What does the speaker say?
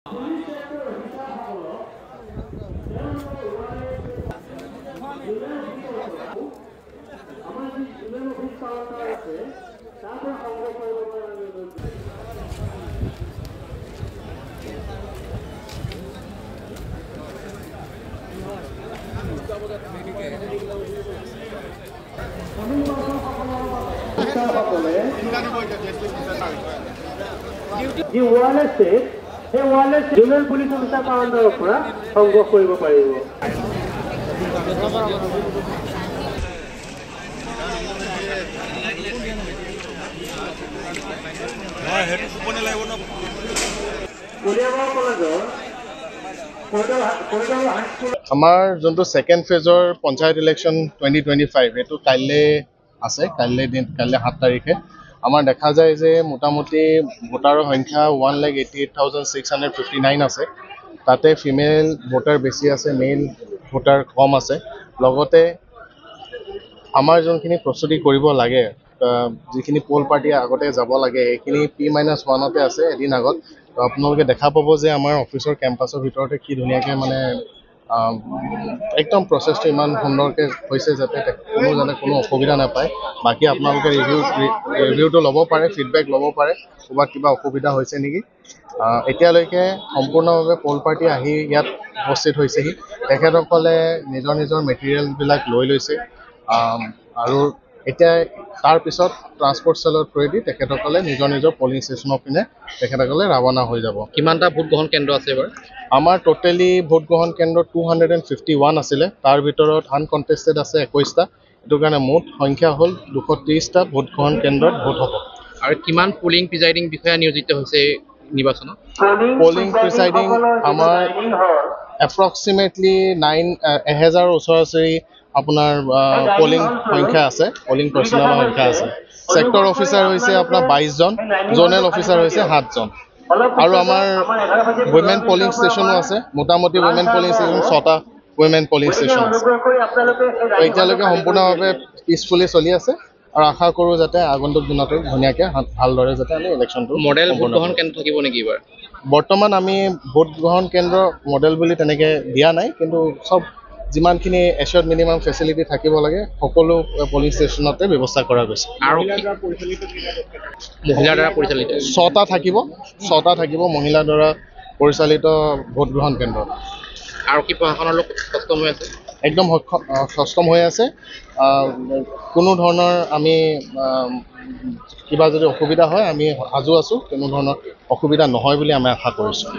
যি ৱাৰলেছ সেই wireless junior police officer কাউণ্টাৰৰ পৰা সংগ্ৰহ কৰিব পাৰিব। আমাৰ যোনটো ছেকেণ্ড ফেজৰ পঞ্চায়ত ইলেকশ্যন 2025 এইটো কাইলৈ আছে, কাইলৈ 7 তাৰিখে আমাৰ দেখা যায় যে মোটামুটি ভোটাৰৰ সংখ্যা 1,88,659 আছে। তাতে ফিমেল ভোটাৰ বেছি আছে, মেল ভোটাৰ কম আছে। লগতে আমাৰ যোনখিনি প্ৰস্তুতি কৰিব লাগে, যিখিনি পোল পাৰ্টি আগতে যাব লাগে সেইখিনি P-1তে আছে এদিন আগত। তো আপোনালোকে দেখা পাব যে আমাৰ অফিচৰ কেম্পাছৰ ভিতৰতে কি ধুনীয়াকৈ মানে একদম প্ৰচেছটো ইমান সুন্দৰকৈ হৈছে যাতে কোনো অসুবিধা নাপায়। বাকী আপোনালোকে ৰিভিউটো ল'ব পাৰে, ফিডবেক ল'ব পাৰে ক'ৰবাত কিবা অসুবিধা হৈছে নেকি। এতিয়ালৈকে সম্পূৰ্ণভাৱে পোল পাৰ্টি আহি ইয়াত উপস্থিত হৈছেহি। তেখেতসকলে নিজৰ নিজৰ মেটেৰিয়েলবিলাক লৈ লৈছে আৰু এতিয়া তাৰপিছত ট্ৰান্সপৰ্ট চেলৰ থ্ৰুৱেদি তেখেতসকলে নিজৰ নিজৰ পলিং ষ্টেচনৰ পিনে তেখেতসকলে ৰাওনা হৈ যাব। কিমানটা ভোট গ্ৰহণ কেন্দ্ৰ আছে এবাৰ? আমাৰ টোটেলি ভোট গ্ৰহণ কেন্দ্ৰ 251 আছিলে, তাৰ ভিতৰত আনকণ্টেষ্টেড আছে 21টা। এইটো কাৰণে মুঠ সংখ্যা হ'ল 230টা ভোট গ্ৰহণ কেন্দ্ৰত ভোট হ'ব। আৰু কিমান পলিং প্ৰিজাইডিং বিষয়া নিয়োজিত হৈছে নিৰ্বাচনত? পলিং প্ৰিচাইডিং আমাৰ এপ্ৰক্সিমেটলি 1000 ওচৰা-ওচৰি আপোনাৰ পলিং সংখ্যা আছে, পলিং পাৰ্চনেলৰ সংখ্যা আছে। ছেক্টৰ অফিচাৰ হৈছে আপোনাৰ 22জন, জ'নেল অফিচাৰ হৈছে 7জন। আৰু আমাৰ উইমেন পলিং ষ্টেচনো আছে, মোটামুটি উইমেন পলিং ষ্টেচন 6টা উইমেন পলিং ষ্টেচন আছে। তো এতিয়ালৈকে সম্পূৰ্ণভাৱে পিচফুলি চলি আছে আৰু আশা কৰোঁ যাতে আগন্তুক দিনতো ধুনীয়াকৈ ভালদৰে যাতে আমি ইলেকশ্যনটো মডেল ভোট গ্ৰহণ কেন্দ্ৰ থাকিব নেকি এইবাৰ? বৰ্তমান আমি ভোট গ্ৰহণ কেন্দ্ৰ মডেল বুলি তেনেকৈ দিয়া নাই, কিন্তু চব যিমানখিনি এচিয়ৰ্ড মিনিমাম ফেচিলিটি থাকিব লাগে সকলো পলিং ষ্টেচনতে ব্যৱস্থা কৰা গৈছে। আৰু মহিলাৰ দ্বাৰা পৰিচালিত 6টা থাকিব মহিলাৰ দ্বাৰা পৰিচালিত ভোট গ্ৰহণ কেন্দ্ৰ। আৰু কি প্ৰশাসনৰ লোক সষ্টম হৈ আছে? একদম সষ্টম হৈ আছে। কোনো ধৰণৰ আমি কিবা যদি অসুবিধা হয় আমি সাজু আছোঁ, কোনো ধৰণৰ অসুবিধা নহয় বুলি আমি আশা কৰিছোঁ।